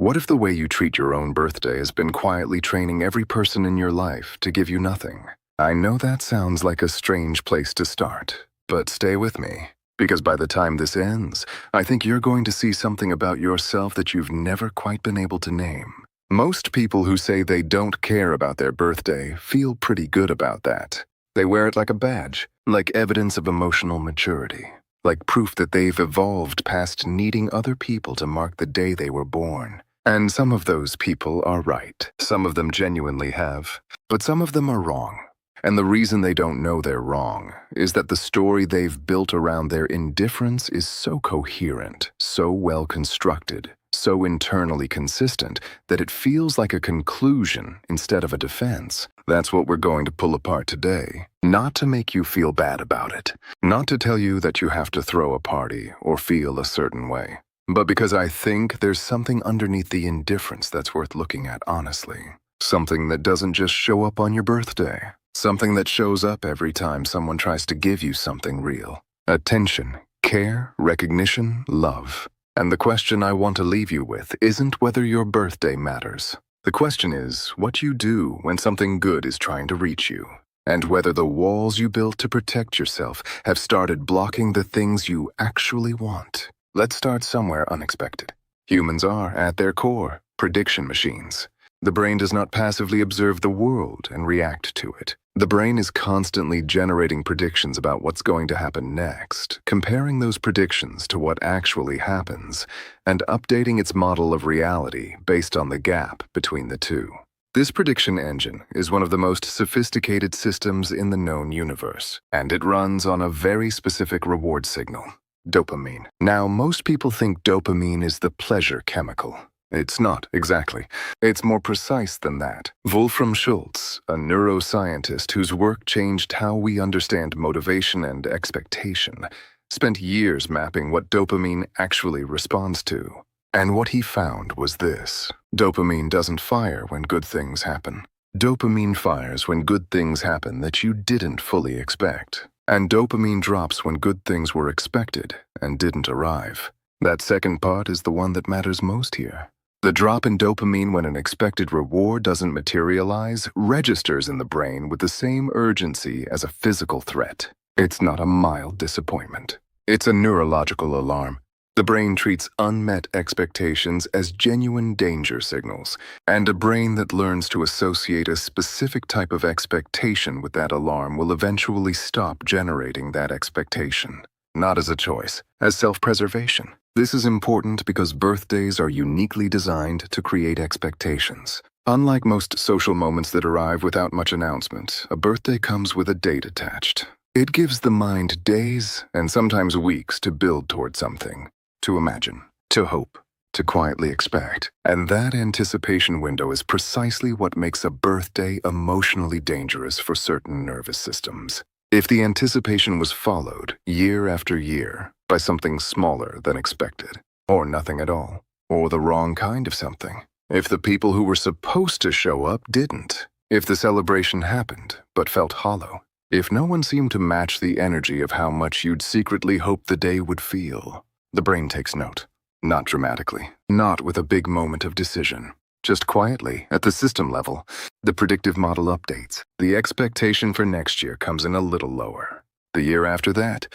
What if the way you treat your own birthday has been quietly training every person in your life to give you nothing? I know that sounds like a strange place to start, but stay with me, because by the time this ends, I think you're going to see something about yourself that you've never quite been able to name. Most people who say they don't care about their birthday feel pretty good about that. They wear it like a badge, like evidence of emotional maturity, like proof that they've evolved past needing other people to mark the day they were born. And some of those people are right. Some of them genuinely have, but some of them are wrong. And the reason they don't know they're wrong is that the story they've built around their indifference is so coherent, so well constructed, so internally consistent that it feels like a conclusion instead of a defense. That's what we're going to pull apart today. Not to make you feel bad about it, not to tell you that you have to throw a party or feel a certain way, but because I think there's something underneath the indifference that's worth looking at honestly. Something that doesn't just show up on your birthday. Something that shows up every time someone tries to give you something real. Attention, care, recognition, love. And the question I want to leave you with isn't whether your birthday matters. The question is what you do when something good is trying to reach you, and whether the walls you built to protect yourself have started blocking the things you actually want. Let's start somewhere unexpected. Humans are, at their core, prediction machines. The brain does not passively observe the world and react to it. The brain is constantly generating predictions about what's going to happen next, comparing those predictions to what actually happens, and updating its model of reality based on the gap between the two. This prediction engine is one of the most sophisticated systems in the known universe, and it runs on a very specific reward signal: dopamine. Now, most people think dopamine is the pleasure chemical. It's not, exactly. It's more precise than that. Wolfram Schultz, a neuroscientist whose work changed how we understand motivation and expectation, spent years mapping what dopamine actually responds to. And what he found was this: dopamine doesn't fire when good things happen. Dopamine fires when good things happen that you didn't fully expect. And dopamine drops when good things were expected and didn't arrive. That second part is the one that matters most here. The drop in dopamine when an expected reward doesn't materialize registers in the brain with the same urgency as a physical threat. It's not a mild disappointment. It's a neurological alarm. The brain treats unmet expectations as genuine danger signals, and a brain that learns to associate a specific type of expectation with that alarm will eventually stop generating that expectation. Not as a choice, as self-preservation. This is important because birthdays are uniquely designed to create expectations. Unlike most social moments that arrive without much announcement, a birthday comes with a date attached. It gives the mind days and sometimes weeks to build toward something, to imagine, to hope, to quietly expect. And that anticipation window is precisely what makes a birthday emotionally dangerous for certain nervous systems. If the anticipation was followed, year after year, by something smaller than expected, or nothing at all, or the wrong kind of something, if the people who were supposed to show up didn't, if the celebration happened but felt hollow, if no one seemed to match the energy of how much you'd secretly hoped the day would feel, the brain takes note. Not dramatically, not with a big moment of decision. Just quietly, at the system level, the predictive model updates. The expectation for next year comes in a little lower. The year after that,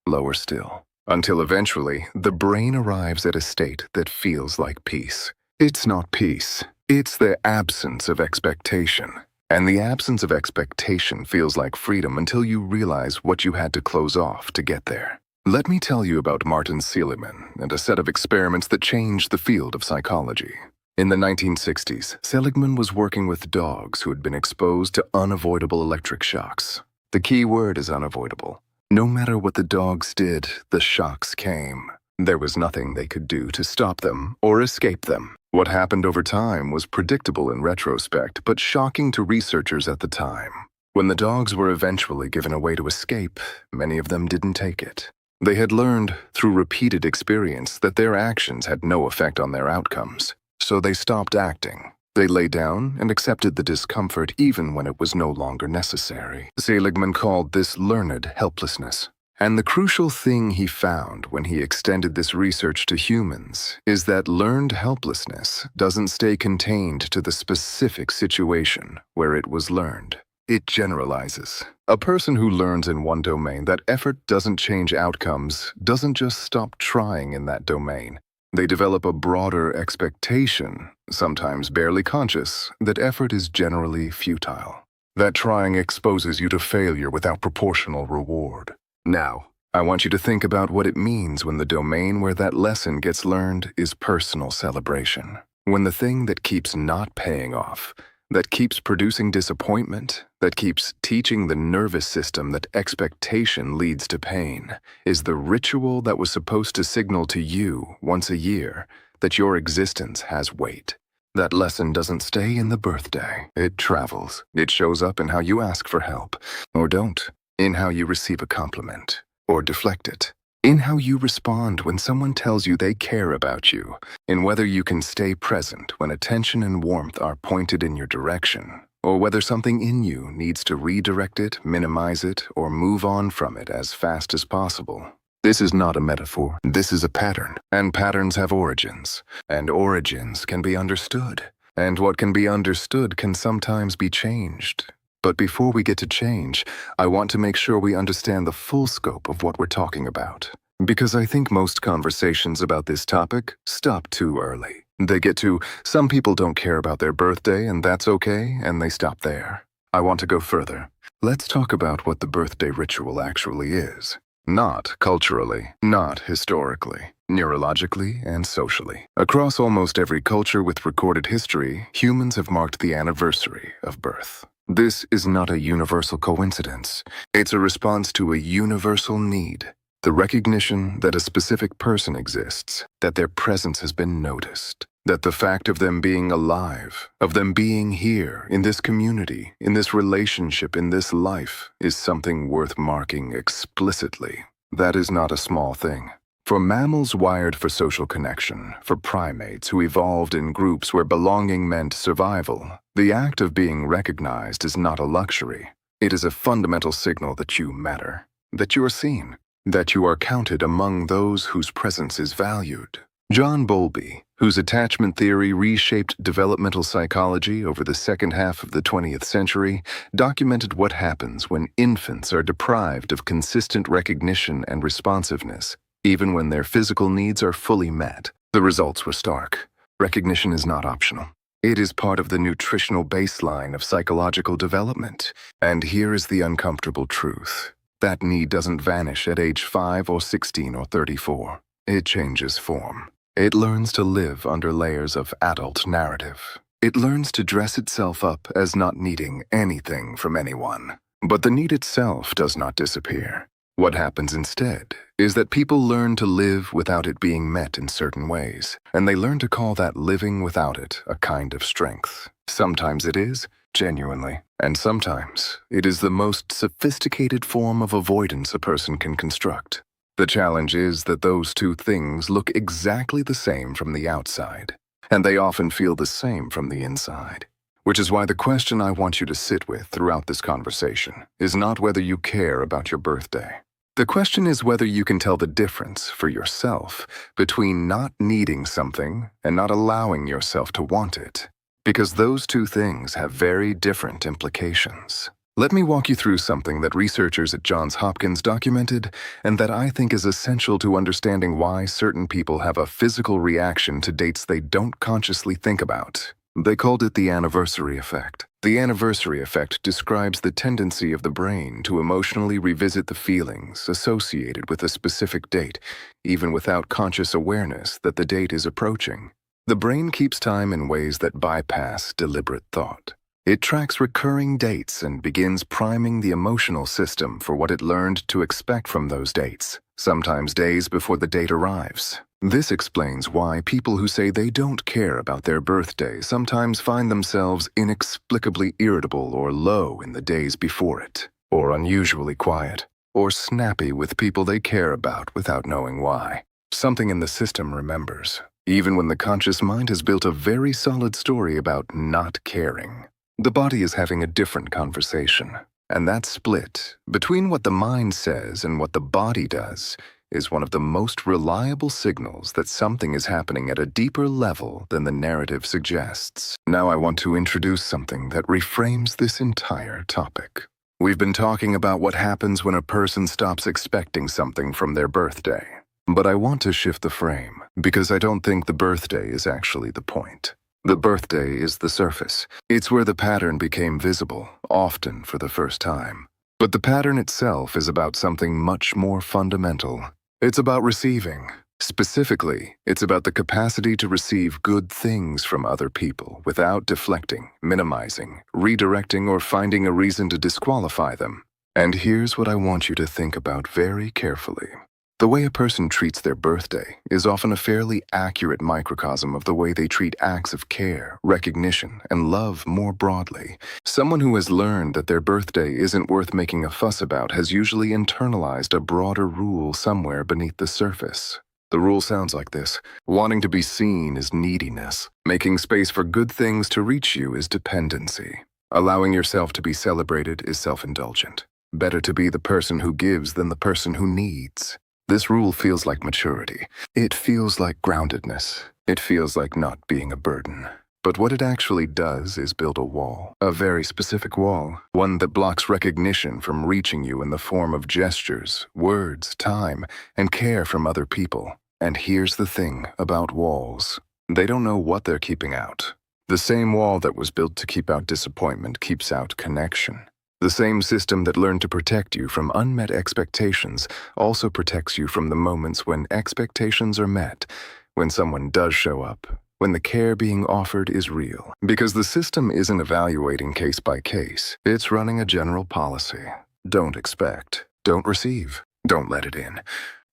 lower still. Until eventually, the brain arrives at a state that feels like peace. It's not peace. It's the absence of expectation. And the absence of expectation feels like freedom until you realize what you had to close off to get there. Let me tell you about Martin Seligman and a set of experiments that changed the field of psychology. In the 1960s, Seligman was working with dogs who had been exposed to unavoidable electric shocks. The key word is unavoidable. No matter what the dogs did, the shocks came. There was nothing they could do to stop them or escape them. What happened over time was predictable in retrospect, but shocking to researchers at the time. When the dogs were eventually given a way to escape, many of them didn't take it. They had learned, through repeated experience, that their actions had no effect on their outcomes. So they stopped acting. They lay down and accepted the discomfort even when it was no longer necessary. Seligman called this learned helplessness. And the crucial thing he found when he extended this research to humans is that learned helplessness doesn't stay contained to the specific situation where it was learned. It generalizes. A person who learns in one domain that effort doesn't change outcomes doesn't just stop trying in that domain. They develop a broader expectation, sometimes barely conscious, that effort is generally futile. That trying exposes you to failure without proportional reward. Now, I want you to think about what it means when the domain where that lesson gets learned is personal celebration. When the thing that keeps not paying off, that keeps producing disappointment, that keeps teaching the nervous system that expectation leads to pain, is the ritual that was supposed to signal to you once a year that your existence has weight. That lesson doesn't stay in the birthday. It travels. It shows up in how you ask for help, or don't, in how you receive a compliment, or deflect it, in how you respond when someone tells you they care about you, in whether you can stay present when attention and warmth are pointed in your direction, or whether something in you needs to redirect it, minimize it, or move on from it as fast as possible. This is not a metaphor. This is a pattern, and patterns have origins, and origins can be understood, and what can be understood can sometimes be changed. But before we get to change, I want to make sure we understand the full scope of what we're talking about. Because I think most conversations about this topic stop too early. They get to, some people don't care about their birthday and that's okay, and they stop there. I want to go further. Let's talk about what the birthday ritual actually is. Not culturally, not historically, neurologically, and socially. Across almost every culture with recorded history, humans have marked the anniversary of birth. This is not a universal coincidence. It's a response to a universal need, the recognition that a specific person exists, that their presence has been noticed, that the fact of them being alive, of them being here, in this community, in this relationship, in this life, is something worth marking explicitly. That is not a small thing. For mammals wired for social connection, for primates who evolved in groups where belonging meant survival, the act of being recognized is not a luxury. It is a fundamental signal that you matter, that you are seen, that you are counted among those whose presence is valued. John Bowlby, whose attachment theory reshaped developmental psychology over the second half of the 20th century, documented what happens when infants are deprived of consistent recognition and responsiveness, even when their physical needs are fully met. The results were stark. Recognition is not optional. It is part of the nutritional baseline of psychological development. And here is the uncomfortable truth. That need doesn't vanish at age 5 or 16 or 34. It changes form. It learns to live under layers of adult narrative. It learns to dress itself up as not needing anything from anyone. But the need itself does not disappear. What happens instead is that people learn to live without it being met in certain ways, and they learn to call that living without it a kind of strength. Sometimes it is, genuinely, and sometimes it is the most sophisticated form of avoidance a person can construct. The challenge is that those two things look exactly the same from the outside, and they often feel the same from the inside. Which is why the question I want you to sit with throughout this conversation is not whether you care about your birthday. The question is whether you can tell the difference for yourself between not needing something and not allowing yourself to want it. Because those two things have very different implications. Let me walk you through something that researchers at Johns Hopkins documented and that I think is essential to understanding why certain people have a physical reaction to dates they don't consciously think about. They called it the anniversary effect. The anniversary effect describes the tendency of the brain to emotionally revisit the feelings associated with a specific date, even without conscious awareness that the date is approaching. The brain keeps time in ways that bypass deliberate thought. It tracks recurring dates and begins priming the emotional system for what it learned to expect from those dates, sometimes days before the date arrives. This explains why people who say they don't care about their birthday sometimes find themselves inexplicably irritable or low in the days before it, or unusually quiet, or snappy with people they care about without knowing why. Something in the system remembers, even when the conscious mind has built a very solid story about not caring. The body is having a different conversation, And that split between what the mind says and what the body does is one of the most reliable signals that something is happening at a deeper level than the narrative suggests. Now I want to introduce something that reframes this entire topic. We've been talking about what happens when a person stops expecting something from their birthday. But I want to shift the frame, because I don't think the birthday is actually the point. The birthday is the surface. It's where the pattern became visible, often for the first time. But the pattern itself is about something much more fundamental. It's about receiving. Specifically, it's about the capacity to receive good things from other people without deflecting, minimizing, redirecting, or finding a reason to disqualify them. And here's what I want you to think about very carefully. The way a person treats their birthday is often a fairly accurate microcosm of the way they treat acts of care, recognition, and love more broadly. Someone who has learned that their birthday isn't worth making a fuss about has usually internalized a broader rule somewhere beneath the surface. The rule sounds like this: wanting to be seen is neediness. Making space for good things to reach you is dependency. Allowing yourself to be celebrated is self-indulgent. Better to be the person who gives than the person who needs. This rule feels like maturity. It feels like groundedness. It feels like not being a burden. But what it actually does is build a wall, a very specific wall, one that blocks recognition from reaching you in the form of gestures, words, time, and care from other people. And here's the thing about walls. They don't know what they're keeping out. The same wall that was built to keep out disappointment keeps out connection. The same system that learned to protect you from unmet expectations also protects you from the moments when expectations are met, when someone does show up, when the care being offered is real. Because the system isn't evaluating case by case, it's running a general policy. Don't expect, don't receive, don't let it in.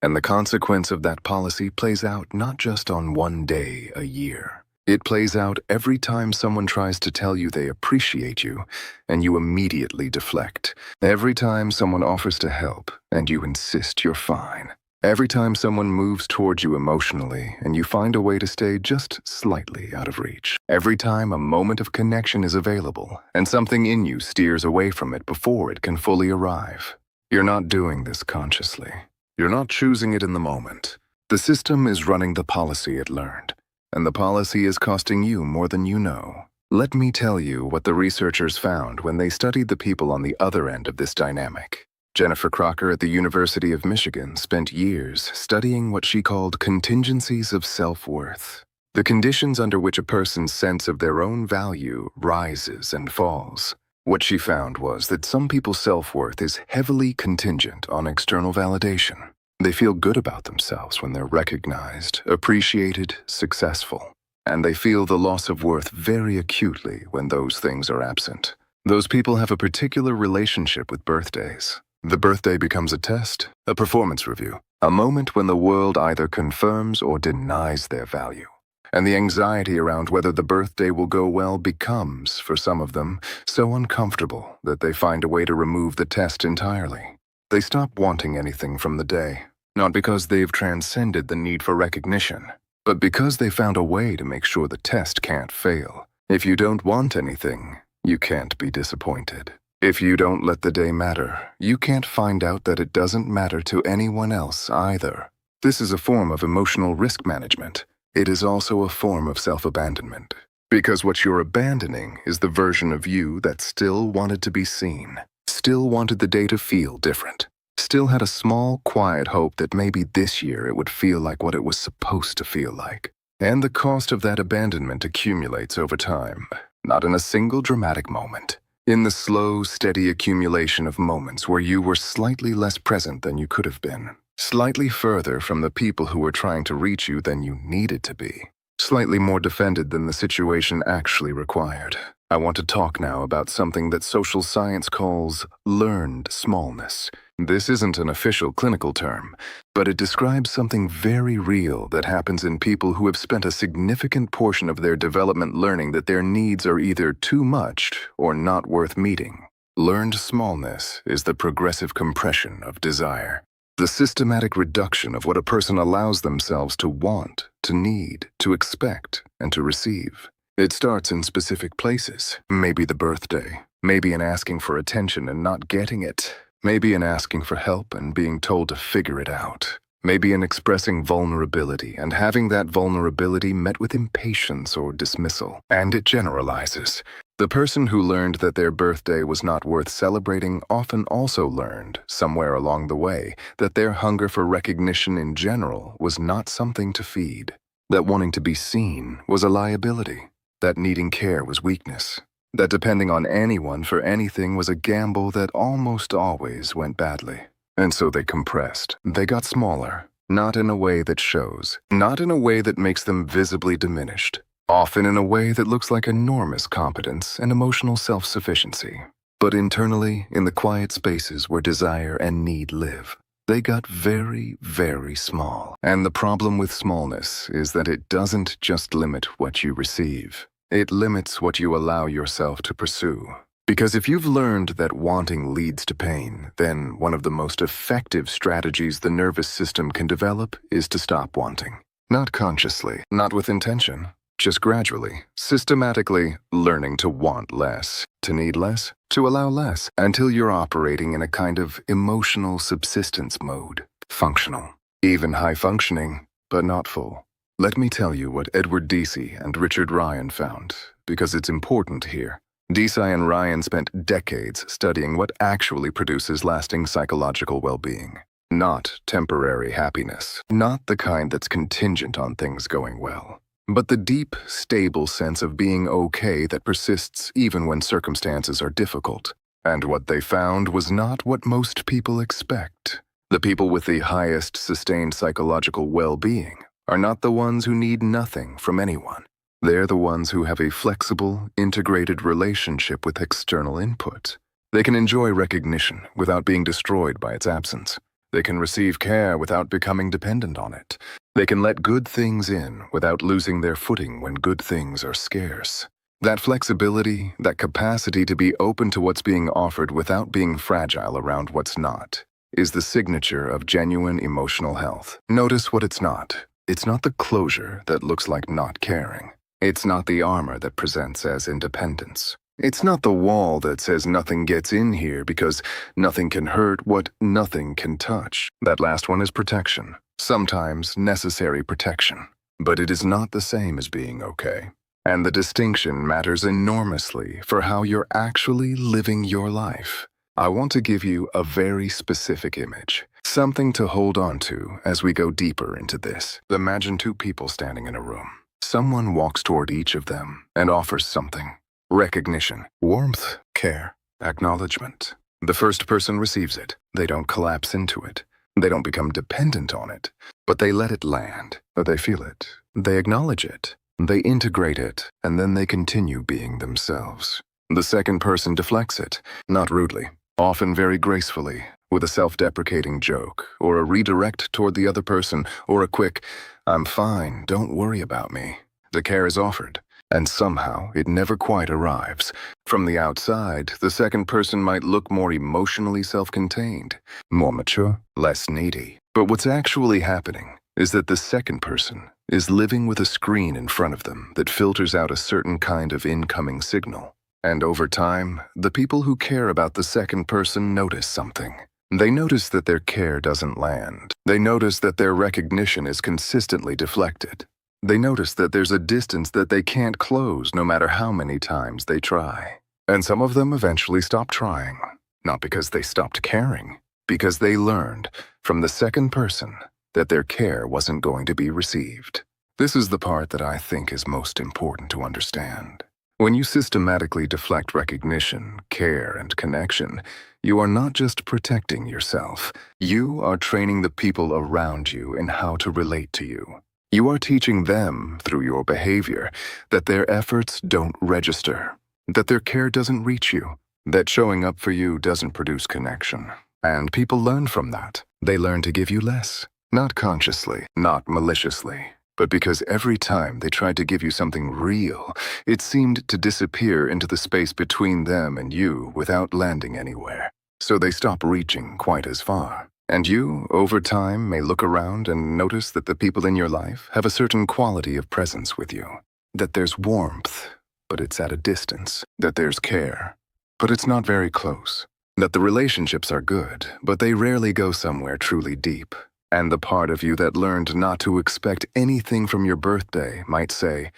And the consequence of that policy plays out not just on one day a year. It plays out every time someone tries to tell you they appreciate you, and you immediately deflect. Every time someone offers to help, and you insist you're fine. Every time someone moves toward you emotionally, and you find a way to stay just slightly out of reach. Every time a moment of connection is available, and something in you steers away from it before it can fully arrive. You're not doing this consciously. You're not choosing it in the moment. The system is running the policy it learned. And the policy is costing you more than you know. Let me tell you what the researchers found when they studied the people on the other end of this dynamic. Jennifer Crocker at the University of Michigan spent years studying what she called contingencies of self-worth, the conditions under which a person's sense of their own value rises and falls. What she found was that some people's self-worth is heavily contingent on external validation. They feel good about themselves when they're recognized, appreciated, successful. And they feel the loss of worth very acutely when those things are absent. Those people have a particular relationship with birthdays. The birthday becomes a test, a performance review, a moment when the world either confirms or denies their value. And the anxiety around whether the birthday will go well becomes, for some of them, so uncomfortable that they find a way to remove the test entirely. They stop wanting anything from the day, not because they've transcended the need for recognition, but because they found a way to make sure the test can't fail. If you don't want anything, you can't be disappointed. If you don't let the day matter, you can't find out that it doesn't matter to anyone else either. This is a form of emotional risk management. It is also a form of self-abandonment. Because what you're abandoning is the version of you that still wanted to be seen. Still wanted the day to feel different. Still had a small, quiet hope that maybe this year it would feel like what it was supposed to feel like. And the cost of that abandonment accumulates over time, not in a single dramatic moment. In the slow, steady accumulation of moments where you were slightly less present than you could have been. Slightly further from the people who were trying to reach you than you needed to be. Slightly more defended than the situation actually required. I want to talk now about something that social science calls learned smallness. This isn't an official clinical term, but it describes something very real that happens in people who have spent a significant portion of their development learning that their needs are either too much or not worth meeting. Learned smallness is the progressive compression of desire. The systematic reduction of what a person allows themselves to want, to need, to expect, and to receive. It starts in specific places. Maybe the birthday. Maybe in asking for attention and not getting it. Maybe in asking for help and being told to figure it out. Maybe in expressing vulnerability and having that vulnerability met with impatience or dismissal. And it generalizes. The person who learned that their birthday was not worth celebrating often also learned, somewhere along the way, that their hunger for recognition in general was not something to feed. That wanting to be seen was a liability. That needing care was weakness. That depending on anyone for anything was a gamble that almost always went badly. And so they compressed. They got smaller. Not in a way that shows. Not in a way that makes them visibly diminished. Often in a way that looks like enormous competence and emotional self-sufficiency. But internally, in the quiet spaces where desire and need live, they got very, very small. And the problem with smallness is that it doesn't just limit what you receive. It limits what you allow yourself to pursue. Because if you've learned that wanting leads to pain, then one of the most effective strategies the nervous system can develop is to stop wanting. Not consciously, not with intention. Just gradually, systematically learning to want less, to need less, to allow less, until you're operating in a kind of emotional subsistence mode, functional. Even high-functioning, but not full. Let me tell you what Edward Deci and Richard Ryan found, because it's important here. Deci and Ryan spent decades studying what actually produces lasting psychological well-being. Not temporary happiness, not the kind that's contingent on things going well. But the deep, stable sense of being okay that persists even when circumstances are difficult. And what they found was not what most people expect. The people with the highest sustained psychological well-being are not the ones who need nothing from anyone. They're the ones who have a flexible, integrated relationship with external input. They can enjoy recognition without being destroyed by its absence. They can receive care without becoming dependent on it. They can let good things in without losing their footing when good things are scarce. That flexibility, that capacity to be open to what's being offered without being fragile around what's not, is the signature of genuine emotional health. Notice what it's not. It's not the closure that looks like not caring. It's not the armor that presents as independence. It's not the wall that says nothing gets in here because nothing can hurt what nothing can touch. That last one is protection. Sometimes necessary protection. But it is not the same as being okay. And the distinction matters enormously for how you're actually living your life. I want to give you a very specific image. Something to hold on to as we go deeper into this. Imagine two people standing in a room. Someone walks toward each of them and offers something. Recognition, warmth, care, acknowledgement. The first person receives it. They don't collapse into it. They don't become dependent on it. But they let it land. They feel it. They acknowledge it. They integrate it. And then they continue being themselves. The second person deflects it, not rudely, often very gracefully, with a self-deprecating joke, or a redirect toward the other person, or a quick, "I'm fine, don't worry about me." The care is offered, and somehow it never quite arrives. From the outside, the second person might look more emotionally self-contained, more mature, less needy. But what's actually happening is that the second person is living with a screen in front of them that filters out a certain kind of incoming signal. And over time, the people who care about the second person notice something. They notice that their care doesn't land. They notice that their recognition is consistently deflected. They notice that there's a distance that they can't close no matter how many times they try. And some of them eventually stop trying, not because they stopped caring, because they learned from the second person that their care wasn't going to be received. This is the part that I think is most important to understand. When you systematically deflect recognition, care, and connection, you are not just protecting yourself. You are training the people around you in how to relate to you. You are teaching them, through your behavior, that their efforts don't register, that their care doesn't reach you, that showing up for you doesn't produce connection. And people learn from that. They learn to give you less, not consciously, not maliciously, but because every time they tried to give you something real, it seemed to disappear into the space between them and you without landing anywhere. So they stop reaching quite as far. And you, over time, may look around and notice that the people in your life have a certain quality of presence with you. That there's warmth, but it's at a distance. That there's care, but it's not very close. That the relationships are good, but they rarely go somewhere truly deep. And the part of you that learned not to expect anything from your birthday might say,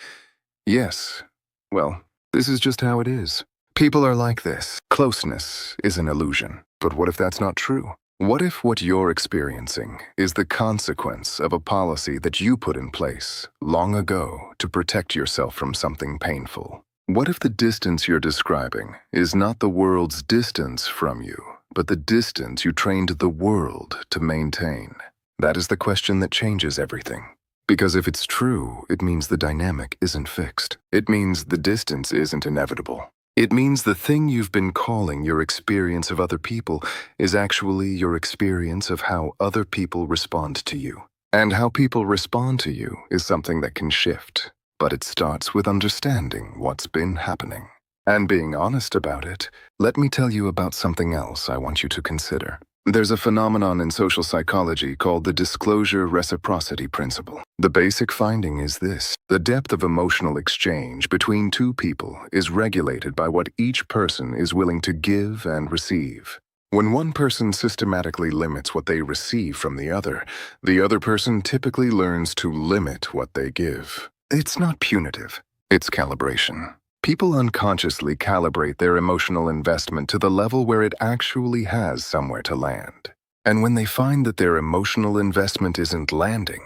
yes, well, this is just how it is. People are like this. Closeness is an illusion. But what if that's not true? What if what you're experiencing is the consequence of a policy that you put in place long ago to protect yourself from something painful? What if the distance you're describing is not the world's distance from you, but the distance you trained the world to maintain? That is the question that changes everything. Because if it's true, it means the dynamic isn't fixed. It means the distance isn't inevitable. It means the thing you've been calling your experience of other people is actually your experience of how other people respond to you. And how people respond to you is something that can shift. But it starts with understanding what's been happening. And being honest about it, let me tell you about something else I want you to consider. There's a phenomenon in social psychology called the disclosure reciprocity principle. The basic finding is this: the depth of emotional exchange between two people is regulated by what each person is willing to give and receive. When one person systematically limits what they receive from the other person typically learns to limit what they give. It's not punitive, it's calibration. People unconsciously calibrate their emotional investment to the level where it actually has somewhere to land. And when they find that their emotional investment isn't landing,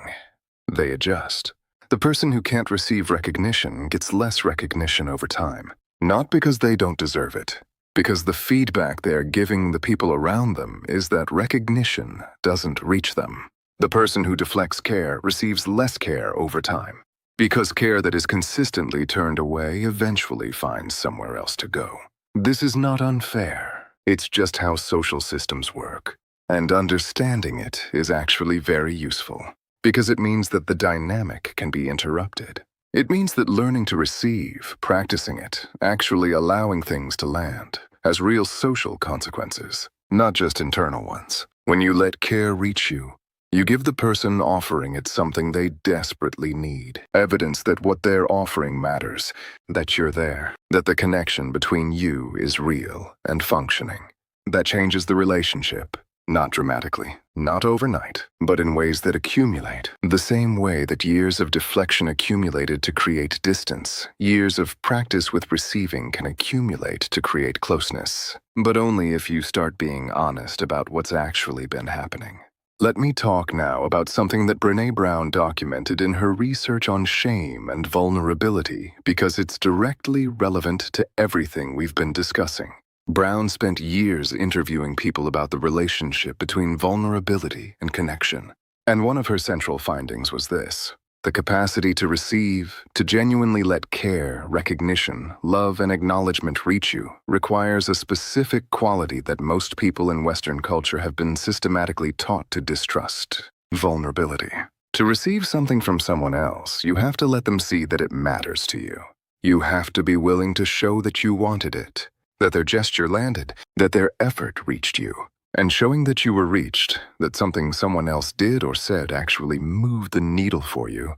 they adjust. The person who can't receive recognition gets less recognition over time. Not because they don't deserve it, because the feedback they're giving the people around them is that recognition doesn't reach them. The person who deflects care receives less care over time. Because care that is consistently turned away eventually finds somewhere else to go. This is not unfair. It's just how social systems work. And understanding it is actually very useful, because it means that the dynamic can be interrupted. It means that learning to receive, practicing it, actually allowing things to land, has real social consequences, not just internal ones. When you let care reach you, you give the person offering it something they desperately need. Evidence that what they're offering matters, that you're there, that the connection between you is real and functioning. That changes the relationship, not dramatically, not overnight, but in ways that accumulate. The same way that years of deflection accumulated to create distance, years of practice with receiving can accumulate to create closeness. But only if you start being honest about what's actually been happening. Let me talk now about something that Brené Brown documented in her research on shame and vulnerability because it's directly relevant to everything we've been discussing. Brown spent years interviewing people about the relationship between vulnerability and connection. And one of her central findings was this: the capacity to receive, to genuinely let care, recognition, love, and acknowledgement reach you requires a specific quality that most people in Western culture have been systematically taught to distrust: vulnerability. To receive something from someone else, you have to let them see that it matters to you. You have to be willing to show that you wanted it, that their gesture landed, that their effort reached you. And showing that you were reached, that something someone else did or said actually moved the needle for you,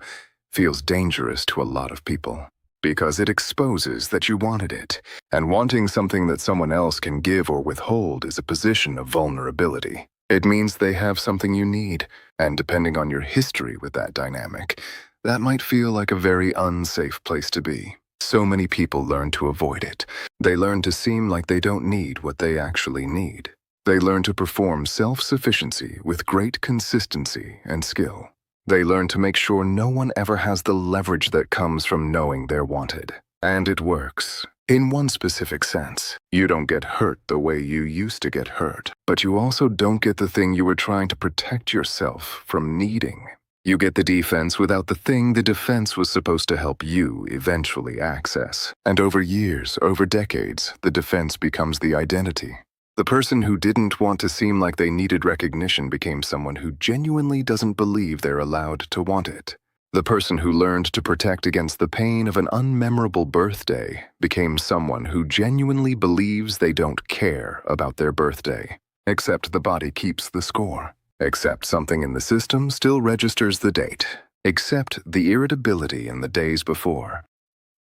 feels dangerous to a lot of people. Because it exposes that you wanted it, and wanting something that someone else can give or withhold is a position of vulnerability. It means they have something you need, and depending on your history with that dynamic, that might feel like a very unsafe place to be. So many people learn to avoid it. They learn to seem like they don't need what they actually need. They learn to perform self-sufficiency with great consistency and skill. They learn to make sure no one ever has the leverage that comes from knowing they're wanted. And it works. In one specific sense, you don't get hurt the way you used to get hurt, but you also don't get the thing you were trying to protect yourself from needing. You get the defense without the thing the defense was supposed to help you eventually access. And over years, over decades, the defense becomes the identity. The person who didn't want to seem like they needed recognition became someone who genuinely doesn't believe they're allowed to want it. The person who learned to protect against the pain of an unmemorable birthday became someone who genuinely believes they don't care about their birthday. Except the body keeps the score. Except something in the system still registers the date. Except the irritability in the days before.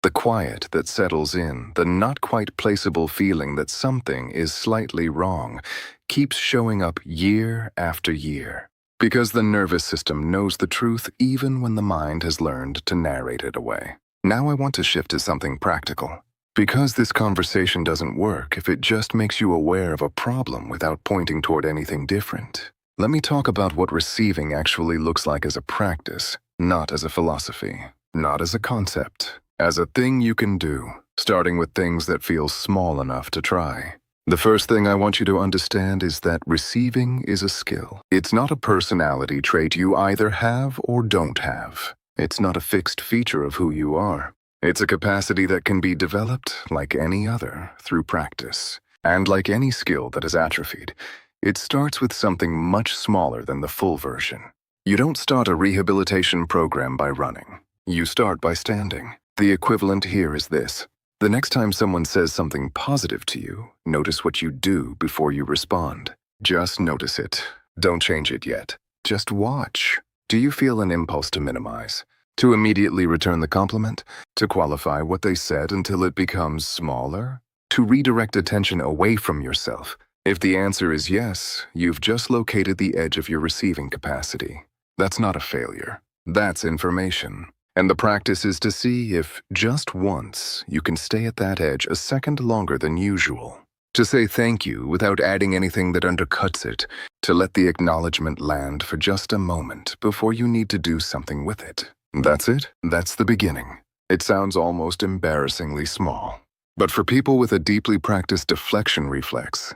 The quiet that settles in, the not quite placeable feeling that something is slightly wrong, keeps showing up year after year. Because the nervous system knows the truth even when the mind has learned to narrate it away. Now I want to shift to something practical. Because this conversation doesn't work if it just makes you aware of a problem without pointing toward anything different. Let me talk about what receiving actually looks like as a practice, not as a philosophy, not as a concept, as a thing you can do, starting with things that feel small enough to try. The first thing I want you to understand is that receiving is a skill. It's not a personality trait you either have or don't have. It's not a fixed feature of who you are. It's a capacity that can be developed, like any other, through practice. And like any skill that is atrophied, it starts with something much smaller than the full version. You don't start a rehabilitation program by running. You start by standing. The equivalent here is this. The next time someone says something positive to you, notice what you do before you respond. Just notice it. Don't change it yet. Just watch. Do you feel an impulse to minimize? To immediately return the compliment? To qualify what they said until it becomes smaller? To redirect attention away from yourself? If the answer is yes, you've just located the edge of your receiving capacity. That's not a failure. That's information. And the practice is to see if, just once, you can stay at that edge a second longer than usual. To say thank you without adding anything that undercuts it. To let the acknowledgement land for just a moment before you need to do something with it. That's it. That's the beginning. It sounds almost embarrassingly small. But for people with a deeply practiced deflection reflex,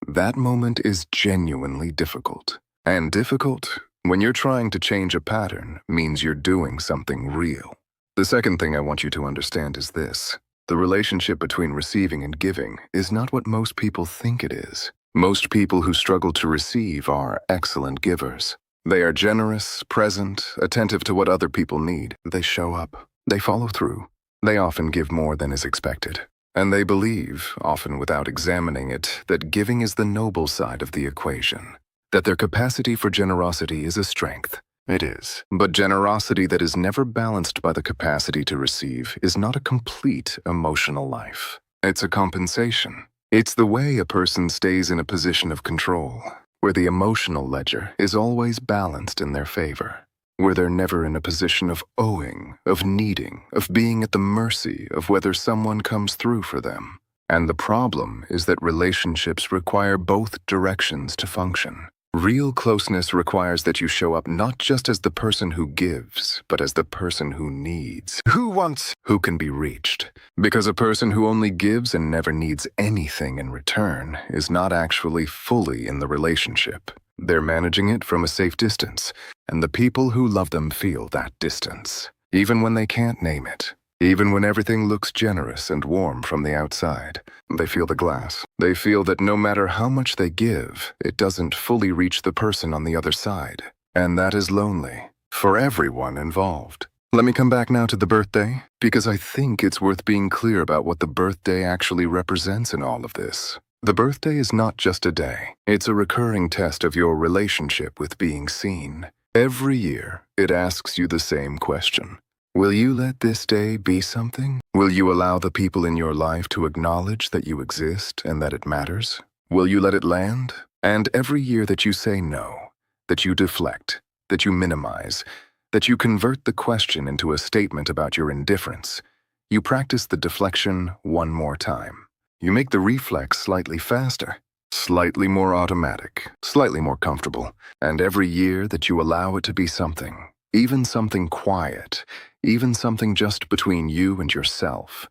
that moment is genuinely difficult. And difficult, when you're trying to change a pattern, means you're doing something real. The second thing I want you to understand is this. The relationship between receiving and giving is not what most people think it is. Most people who struggle to receive are excellent givers. They are generous, present, attentive to what other people need. They show up. They follow through. They often give more than is expected. And they believe, often without examining it, that giving is the noble side of the equation. That their capacity for generosity is a strength. It is. But generosity that is never balanced by the capacity to receive is not a complete emotional life. It's a compensation. It's the way a person stays in a position of control, where the emotional ledger is always balanced in their favor, where they're never in a position of owing, of needing, of being at the mercy of whether someone comes through for them. And the problem is that relationships require both directions to function. Real closeness requires that you show up not just as the person who gives, but as the person who needs, who wants, who can be reached. Because a person who only gives and never needs anything in return is not actually fully in the relationship. They're managing it from a safe distance, and the people who love them feel that distance, even when they can't name it. Even when everything looks generous and warm from the outside, they feel the glass. They feel that no matter how much they give, it doesn't fully reach the person on the other side. And that is lonely for everyone involved. Let me come back now to the birthday, because I think it's worth being clear about what the birthday actually represents in all of this. The birthday is not just a day. It's a recurring test of your relationship with being seen. Every year, it asks you the same question. Will you let this day be something? Will you allow the people in your life to acknowledge that you exist and that it matters? Will you let it land? And every year that you say no, that you deflect, that you minimize, that you convert the question into a statement about your indifference, you practice the deflection one more time. You make the reflex slightly faster, slightly more automatic, slightly more comfortable. And every year that you allow it to be something, even something quiet, even something just between you and yourself,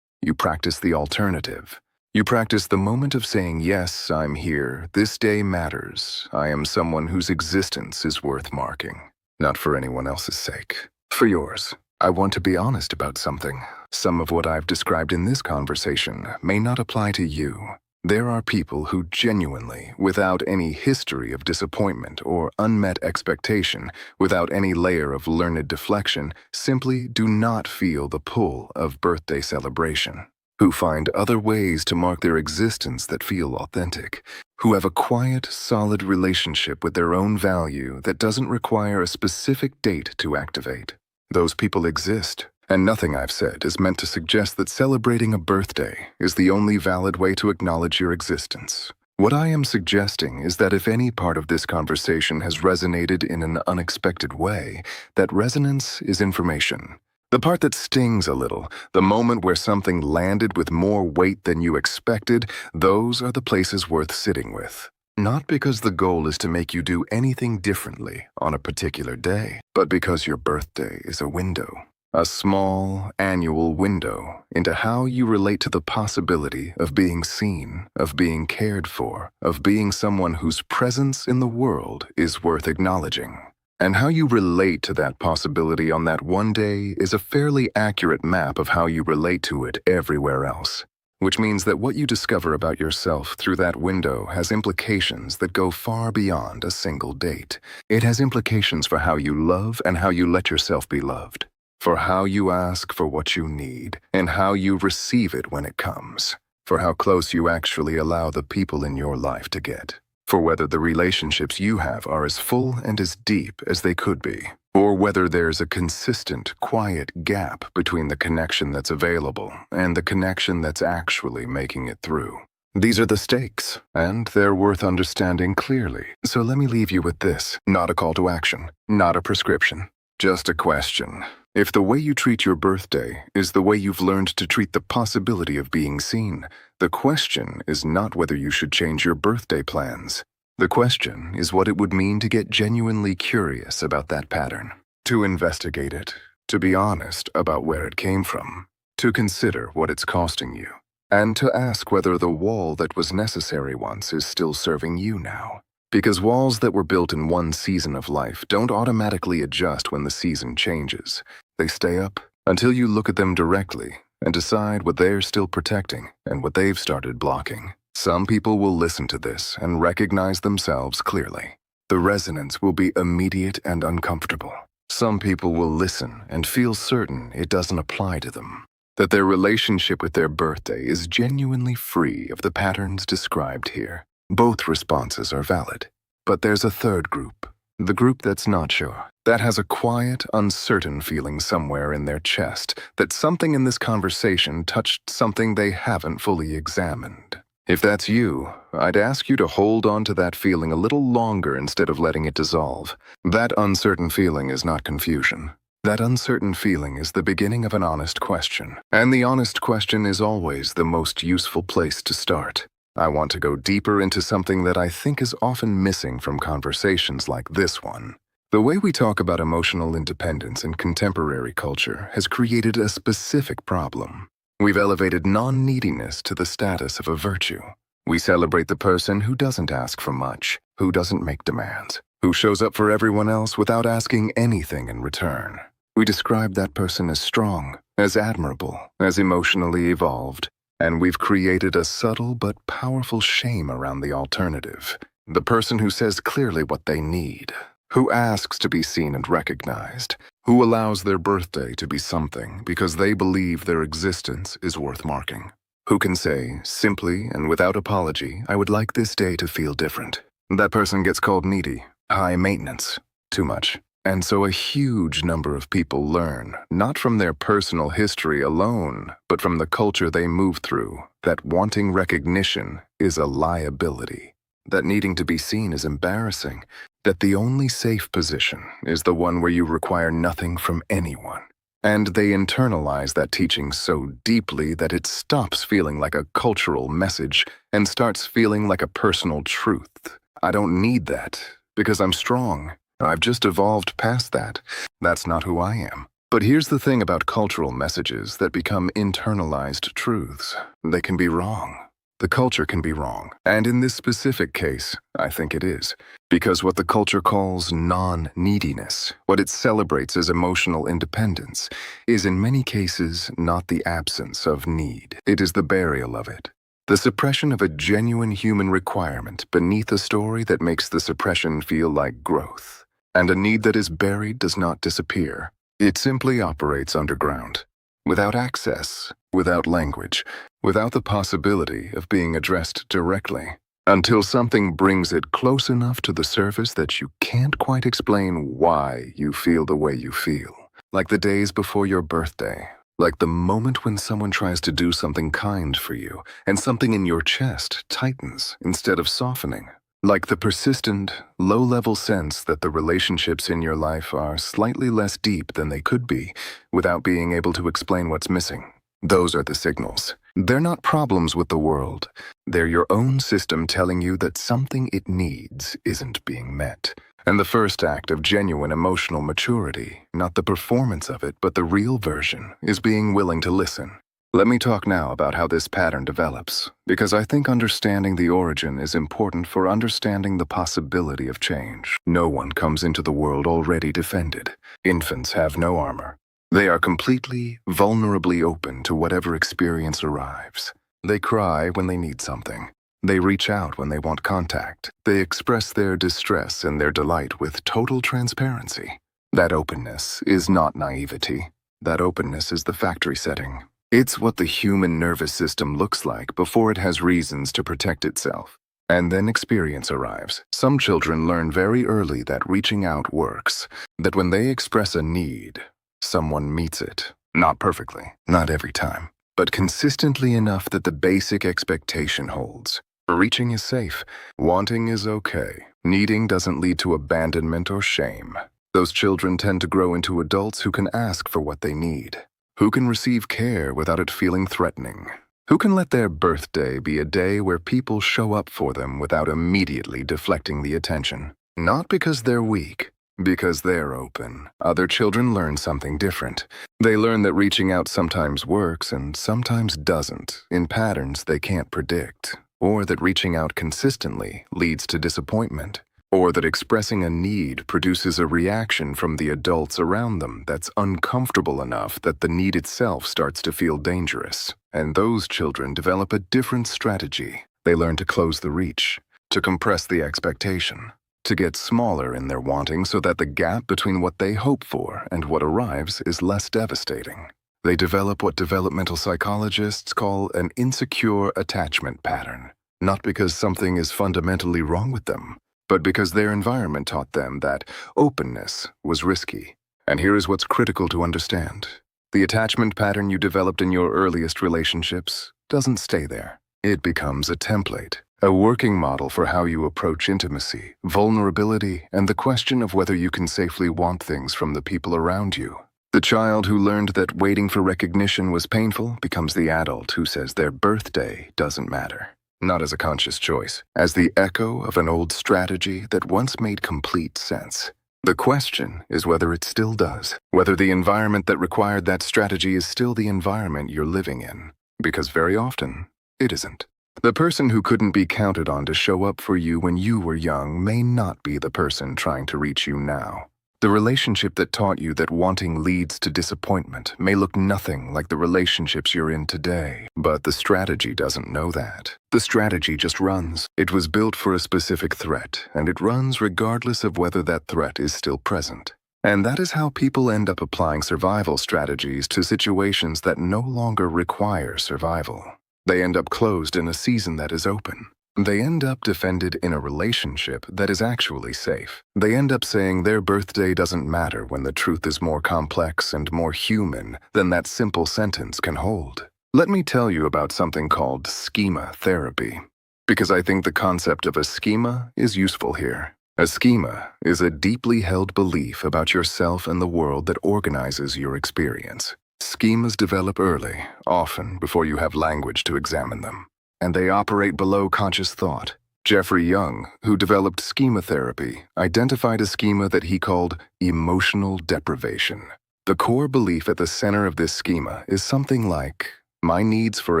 you practice the alternative. You practice the moment of saying, yes, I'm here, this day matters, I am someone whose existence is worth marking. Not for anyone else's sake, for yours. I want to be honest about something. Some of what I've described in this conversation may not apply to you. There are people who genuinely, without any history of disappointment or unmet expectation, without any layer of learned deflection, simply do not feel the pull of birthday celebration, who find other ways to mark their existence that feel authentic, who have a quiet, solid relationship with their own value that doesn't require a specific date to activate. Those people exist, And nothing I've said is meant to suggest that celebrating a birthday is the only valid way to acknowledge your existence. What I am suggesting is that if any part of this conversation has resonated in an unexpected way, that resonance is information. The part that stings a little, the moment where something landed with more weight than you expected, those are the places worth sitting with. Not because the goal is to make you do anything differently on a particular day, but because your birthday is a window. A small, annual window into how you relate to the possibility of being seen, of being cared for, of being someone whose presence in the world is worth acknowledging. And how you relate to that possibility on that one day is a fairly accurate map of how you relate to it everywhere else. Which means that what you discover about yourself through that window has implications that go far beyond a single date. It has implications for how you love and how you let yourself be loved. For how you ask for what you need, and how you receive it when it comes. For how close you actually allow the people in your life to get. For whether the relationships you have are as full and as deep as they could be. Or whether there's a consistent, quiet gap between the connection that's available and the connection that's actually making it through. These are the stakes, and they're worth understanding clearly. So let me leave you with this. Not a call to action, not a prescription, just a question. If the way you treat your birthday is the way you've learned to treat the possibility of being seen, the question is not whether you should change your birthday plans. The question is what it would mean to get genuinely curious about that pattern, to investigate it, to be honest about where it came from, to consider what it's costing you, and to ask whether the wall that was necessary once is still serving you now. Because walls that were built in one season of life don't automatically adjust when the season changes. They stay up until you look at them directly and decide what they're still protecting and what they've started blocking. Some people will listen to this and recognize themselves clearly. The resonance will be immediate and uncomfortable. Some people will listen and feel certain it doesn't apply to them, that their relationship with their birthday is genuinely free of the patterns described here. Both responses are valid. But there's a third group, the group that's not sure, that has a quiet, uncertain feeling somewhere in their chest that something in this conversation touched something they haven't fully examined. If that's you, I'd ask you to hold on to that feeling a little longer instead of letting it dissolve. That uncertain feeling is not confusion. That uncertain feeling is the beginning of an honest question. And the honest question is always the most useful place to start. I want to go deeper into something that I think is often missing from conversations like this one. The way we talk about emotional independence in contemporary culture has created a specific problem. We've elevated non-neediness to the status of a virtue. We celebrate the person who doesn't ask for much, who doesn't make demands, who shows up for everyone else without asking anything in return. We describe that person as strong, as admirable, as emotionally evolved. And we've created a subtle but powerful shame around the alternative. The person who says clearly what they need, who asks to be seen and recognized, who allows their birthday to be something because they believe their existence is worth marking, who can say, simply and without apology, I would like this day to feel different. That person gets called needy, high maintenance, too much. And so a huge number of people learn, not from their personal history alone, but from the culture they move through, that wanting recognition is a liability, that needing to be seen is embarrassing, that the only safe position is the one where you require nothing from anyone. And they internalize that teaching so deeply that it stops feeling like a cultural message and starts feeling like a personal truth. I don't need that because I'm strong. I've just evolved past that. That's not who I am. But here's the thing about cultural messages that become internalized truths. They can be wrong. The culture can be wrong. And in this specific case, I think it is. Because what the culture calls non-neediness, what it celebrates as emotional independence, is in many cases not the absence of need. It is the burial of it. The suppression of a genuine human requirement beneath a story that makes the suppression feel like growth. And a need that is buried does not disappear. It simply operates underground, without access, without language, without the possibility of being addressed directly, until something brings it close enough to the surface that you can't quite explain why you feel the way you feel. like the days before your birthday, like the moment when someone tries to do something kind for you and something in your chest tightens instead of softening, like the persistent, low-level sense that the relationships in your life are slightly less deep than they could be without being able to explain what's missing. Those are the signals. They're not problems with the world. They're your own system telling you that something it needs isn't being met. And the first act of genuine emotional maturity, not the performance of it, but the real version, is being willing to listen. Let me talk now about how this pattern develops, because I think understanding the origin is important for understanding the possibility of change. No one comes into the world already defended. Infants have no armor. They are completely, vulnerably open to whatever experience arrives. They cry when they need something. They reach out when they want contact. They express their distress and their delight with total transparency. That openness is not naivety. That openness is the factory setting. It's what the human nervous system looks like before it has reasons to protect itself. And then experience arrives. Some children learn very early that reaching out works, that when they express a need, someone meets it. Not perfectly, not every time, but consistently enough that the basic expectation holds. Reaching is safe. Wanting is okay. Needing doesn't lead to abandonment or shame. Those children tend to grow into adults who can ask for what they need, who can receive care without it feeling threatening, who can let their birthday be a day where people show up for them without immediately deflecting the attention. Not because they're weak, because they're open. Other children learn something different. They learn that reaching out sometimes works and sometimes doesn't, in patterns they can't predict. Or that reaching out consistently leads to disappointment, or that expressing a need produces a reaction from the adults around them that's uncomfortable enough that the need itself starts to feel dangerous. And those children develop a different strategy. They learn to close the reach, to compress the expectation, to get smaller in their wanting so that the gap between what they hope for and what arrives is less devastating. They develop what developmental psychologists call an insecure attachment pattern, not because something is fundamentally wrong with them, but because their environment taught them that openness was risky. And here is what's critical to understand. The attachment pattern you developed in your earliest relationships doesn't stay there. It becomes a template, a working model for how you approach intimacy, vulnerability, and the question of whether you can safely want things from the people around you. The child who learned that waiting for recognition was painful becomes the adult who says their birthday doesn't matter. Not as a conscious choice, as the echo of an old strategy that once made complete sense. The question is whether it still does, whether the environment that required that strategy is still the environment you're living in, because very often, it isn't. The person who couldn't be counted on to show up for you when you were young may not be the person trying to reach you now. The relationship that taught you that wanting leads to disappointment may look nothing like the relationships you're in today, but the strategy doesn't know that. The strategy just runs. It was built for a specific threat, and it runs regardless of whether that threat is still present. And that is how people end up applying survival strategies to situations that no longer require survival. They end up closed in a season that is open. They end up defended in a relationship that is actually safe. They end up saying their birthday doesn't matter when the truth is more complex and more human than that simple sentence can hold. Let me tell you about something called schema therapy, because I think the concept of a schema is useful here. A schema is a deeply held belief about yourself and the world that organizes your experience. Schemas develop early, often before you have language to examine them. And they operate below conscious thought. Jeffrey Young, who developed schema therapy, identified a schema that he called emotional deprivation. The core belief at the center of this schema is something like, my needs for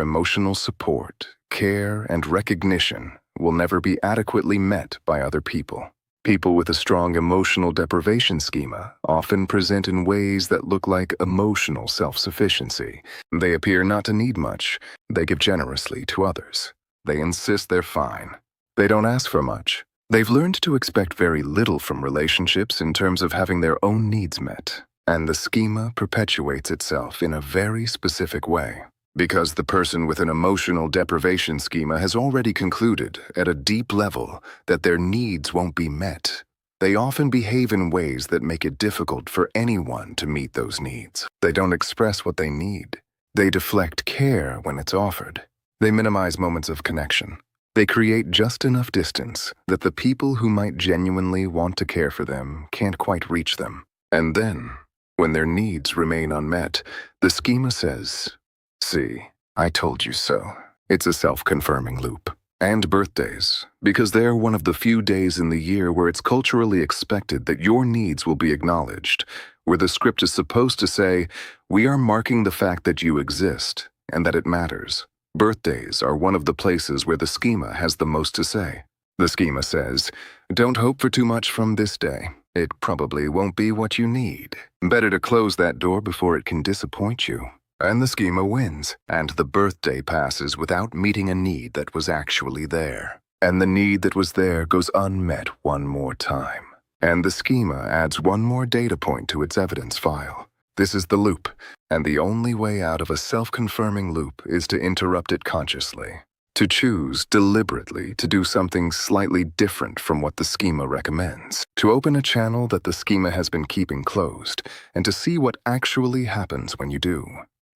emotional support, care, and recognition will never be adequately met by other people. People with a strong emotional deprivation schema often present in ways that look like emotional self-sufficiency. They appear not to need much. They give generously to others. They insist they're fine. They don't ask for much. They've learned to expect very little from relationships in terms of having their own needs met. And the schema perpetuates itself in a very specific way. Because the person with an emotional deprivation schema has already concluded at a deep level that their needs won't be met. they often behave in ways that make it difficult for anyone to meet those needs. They don't express what they need. They deflect care when it's offered. They minimize moments of connection. They create just enough distance that the people who might genuinely want to care for them can't quite reach them. And then, when their needs remain unmet, the schema says, "See, I told you so." It's a self-confirming loop. And birthdays, because they're one of the few days in the year where it's culturally expected that your needs will be acknowledged, where the script is supposed to say, "We are marking the fact that you exist and that it matters." Birthdays are one of the places where the schema has the most to say. The schema says, "Don't hope for too much from this day. It probably won't be what you need. Better to close that door before it can disappoint you." And the schema wins, and the birthday passes without meeting a need that was actually there. And the need that was there goes unmet one more time. And the schema adds one more data point to its evidence file. This is the loop, and the only way out of a self-confirming loop is to interrupt it consciously. To choose deliberately to do something slightly different from what the schema recommends. To open a channel that the schema has been keeping closed, and to see what actually happens when you do.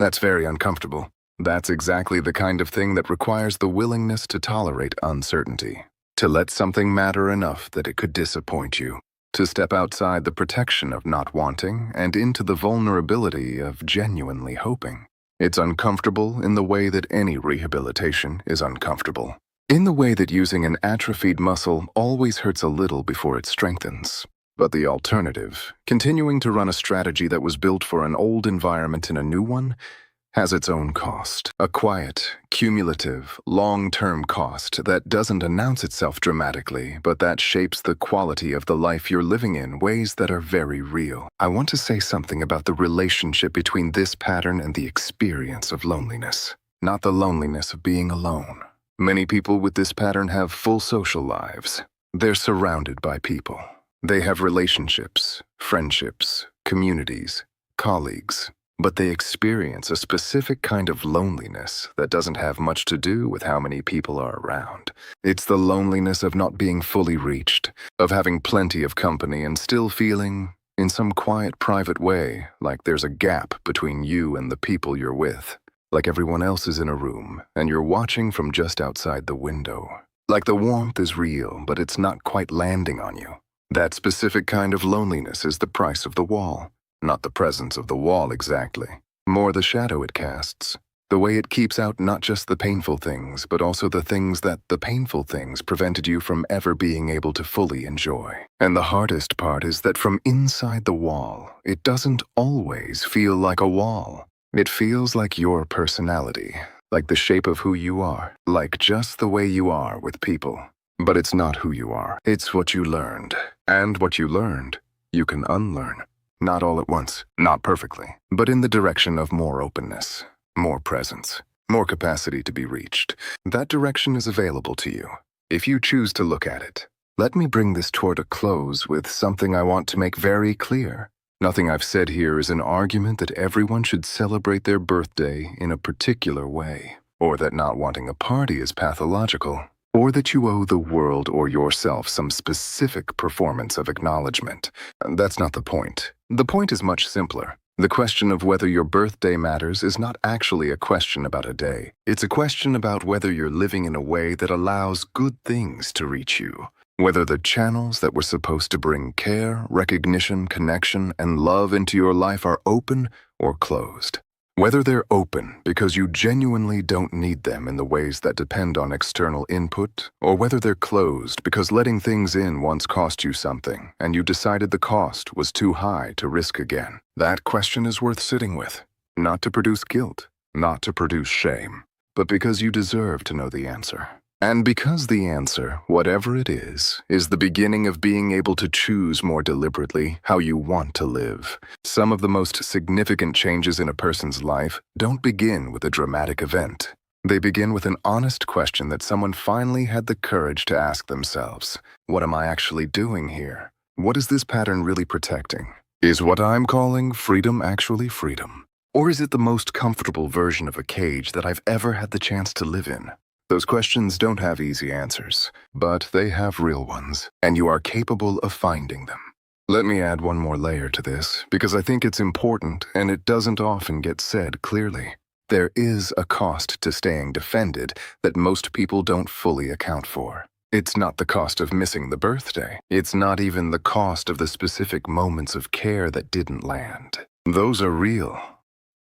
That's very uncomfortable. That's exactly the kind of thing that requires the willingness to tolerate uncertainty. To let something matter enough that it could disappoint you. To step outside the protection of not wanting and into the vulnerability of genuinely hoping. It's uncomfortable in the way that any rehabilitation is uncomfortable. In the way that using an atrophied muscle always hurts a little before it strengthens. But the alternative, continuing to run a strategy that was built for an old environment in a new one, has its own cost. A quiet, cumulative, long-term cost that doesn't announce itself dramatically, but that shapes the quality of the life you're living in ways that are very real. I want to say something about the relationship between this pattern and the experience of loneliness, not the loneliness of being alone. Many people with this pattern have full social lives. They're surrounded by people. They have relationships, friendships, communities, colleagues, but they experience a specific kind of loneliness that doesn't have much to do with how many people are around. It's the loneliness of not being fully reached, of having plenty of company and still feeling, in some quiet, private way, like there's a gap between you and the people you're with. Like everyone else is in a room, and you're watching from just outside the window. Like the warmth is real, but it's not quite landing on you. That specific kind of loneliness is the price of the wall. Not the presence of the wall exactly, more the shadow it casts. The way it keeps out not just the painful things, but also the things that the painful things prevented you from ever being able to fully enjoy. And the hardest part is that from inside the wall, it doesn't always feel like a wall. It feels like your personality, like the shape of who you are, like just the way you are with people. But it's not who you are. It's what you learned. And what you learned, you can unlearn. Not all at once, not perfectly, but in the direction of more openness, more presence, more capacity to be reached. That direction is available to you, if you choose to look at it. Let me bring this toward a close with something I want to make very clear. Nothing I've said here is an argument that everyone should celebrate their birthday in a particular way, or that not wanting a party is pathological. Or that you owe the world or yourself some specific performance of acknowledgement. That's not the point. The point is much simpler. The question of whether your birthday matters is not actually a question about a day. It's a question about whether you're living in a way that allows good things to reach you. Whether the channels that were supposed to bring care, recognition, connection, and love into your life are open or closed. Whether they're open because you genuinely don't need them in the ways that depend on external input, or whether they're closed because letting things in once cost you something, and you decided the cost was too high to risk again. That question is worth sitting with, not to produce guilt, not to produce shame, but because you deserve to know the answer. And because the answer, whatever it is the beginning of being able to choose more deliberately how you want to live. Some of the most significant changes in a person's life don't begin with a dramatic event. They begin with an honest question that someone finally had the courage to ask themselves. What am I actually doing here? What is this pattern really protecting? Is what I'm calling freedom actually freedom? Or is it the most comfortable version of a cage that I've ever had the chance to live in? Those questions don't have easy answers, but they have real ones, and you are capable of finding them. Let me add one more layer to this, because I think it's important and it doesn't often get said clearly. There is a cost to staying defended that most people don't fully account for. It's not the cost of missing the birthday. It's not even the cost of the specific moments of care that didn't land. Those are real,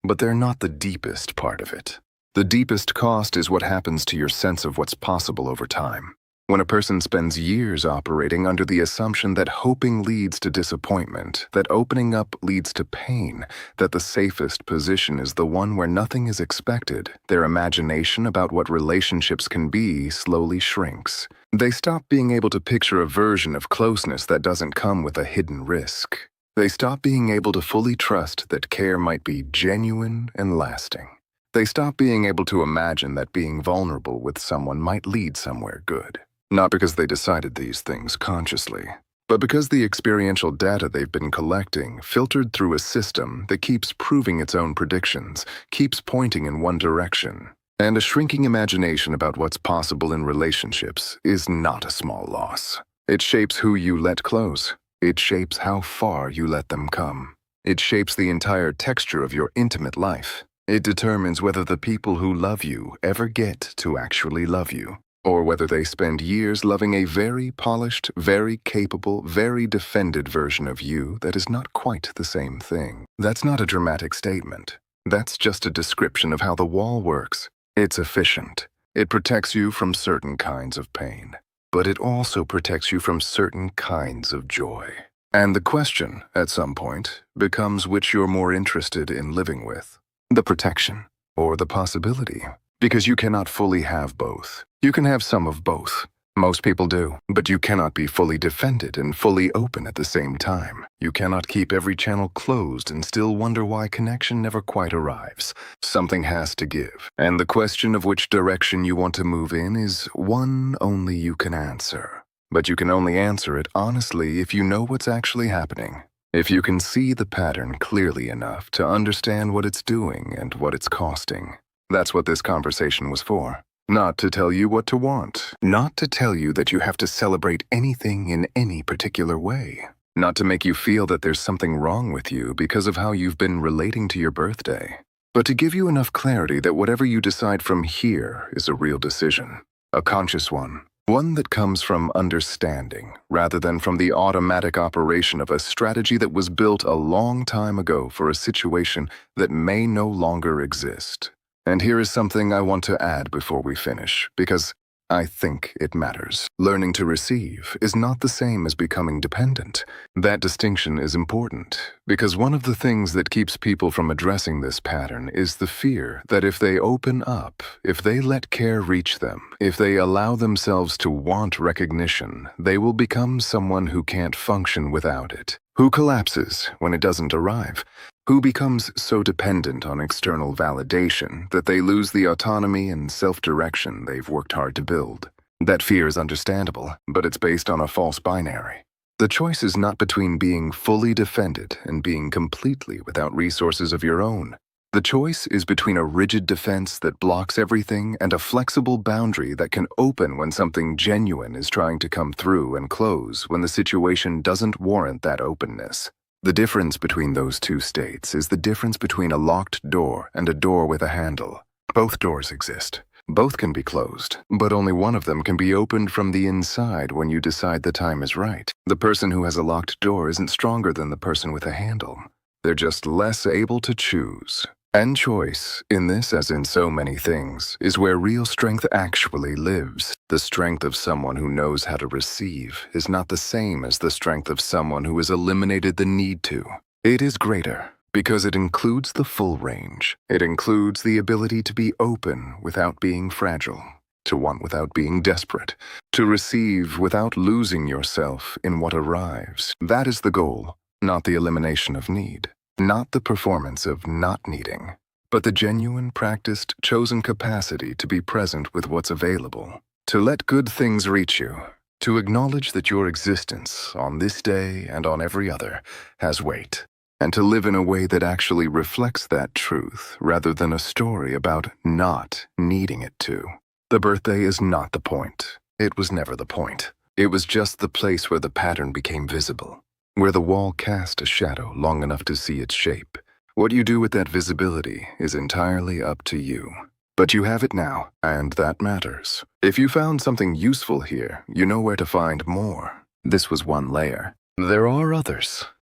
but they're not the deepest part of it. The deepest cost is what happens to your sense of what's possible over time. When a person spends years operating under the assumption that hoping leads to disappointment, that opening up leads to pain, that the safest position is the one where nothing is expected, their imagination about what relationships can be slowly shrinks. They stop being able to picture a version of closeness that doesn't come with a hidden risk. They stop being able to fully trust that care might be genuine and lasting. They stop being able to imagine that being vulnerable with someone might lead somewhere good. Not because they decided these things consciously, but because the experiential data they've been collecting filtered through a system that keeps proving its own predictions, keeps pointing in one direction. And a shrinking imagination about what's possible in relationships is not a small loss. It shapes who you let close. It shapes how far you let them come. It shapes the entire texture of your intimate life. It determines whether the people who love you ever get to actually love you, or whether they spend years loving a very polished, very capable, very defended version of you that is not quite the same thing. That's not a dramatic statement. That's just a description of how the wall works. It's efficient. It protects you from certain kinds of pain, but it also protects you from certain kinds of joy. And the question, at some point, becomes which you're more interested in living with. The protection, or the possibility, because you cannot fully have both. You can have some of both. Most people do, but you cannot be fully defended and fully open at the same time. You cannot keep every channel closed and still wonder why connection never quite arrives. Something has to give, and the question of which direction you want to move in is one only you can answer. But you can only answer it honestly if you know what's actually happening. If you can see the pattern clearly enough to understand what it's doing and what it's costing. That's what this conversation was for. Not to tell you what to want. Not to tell you that you have to celebrate anything in any particular way. Not to make you feel that there's something wrong with you because of how you've been relating to your birthday. But to give you enough clarity that whatever you decide from here is a real decision. A conscious one. One that comes from understanding, rather than from the automatic operation of a strategy that was built a long time ago for a situation that may no longer exist. And here is something I want to add before we finish, because I think it matters. Learning to receive is not the same as becoming dependent. That distinction is important, because one of the things that keeps people from addressing this pattern is the fear that if they open up, if they let care reach them, if they allow themselves to want recognition, they will become someone who can't function without it, who collapses when it doesn't arrive, who becomes so dependent on external validation that they lose the autonomy and self-direction they've worked hard to build. That fear is understandable, but it's based on a false binary. The choice is not between being fully defended and being completely without resources of your own. The choice is between a rigid defense that blocks everything and a flexible boundary that can open when something genuine is trying to come through and close when the situation doesn't warrant that openness. The difference between those two states is the difference between a locked door and a door with a handle. Both doors exist. Both can be closed, but only one of them can be opened from the inside when you decide the time is right. The person who has a locked door isn't stronger than the person with a handle. They're just less able to choose. And choice, in this as in so many things, is where real strength actually lives. The strength of someone who knows how to receive is not the same as the strength of someone who has eliminated the need to. It is greater because it includes the full range. It includes the ability to be open without being fragile, to want without being desperate, to receive without losing yourself in what arrives. That is the goal, not the elimination of need. Not the performance of not needing, but the genuine, practiced, chosen capacity to be present with what's available, to let good things reach you, to acknowledge that your existence on this day and on every other has weight, and to live in a way that actually reflects that truth rather than a story about not needing it to. The birthday is not the point. It was never the point. It was just the place where the pattern became visible, where the wall cast a shadow long enough to see its shape. What you do with that visibility is entirely up to you. But you have it now, and that matters. If you found something useful here, you know where to find more. This was one layer. There are others.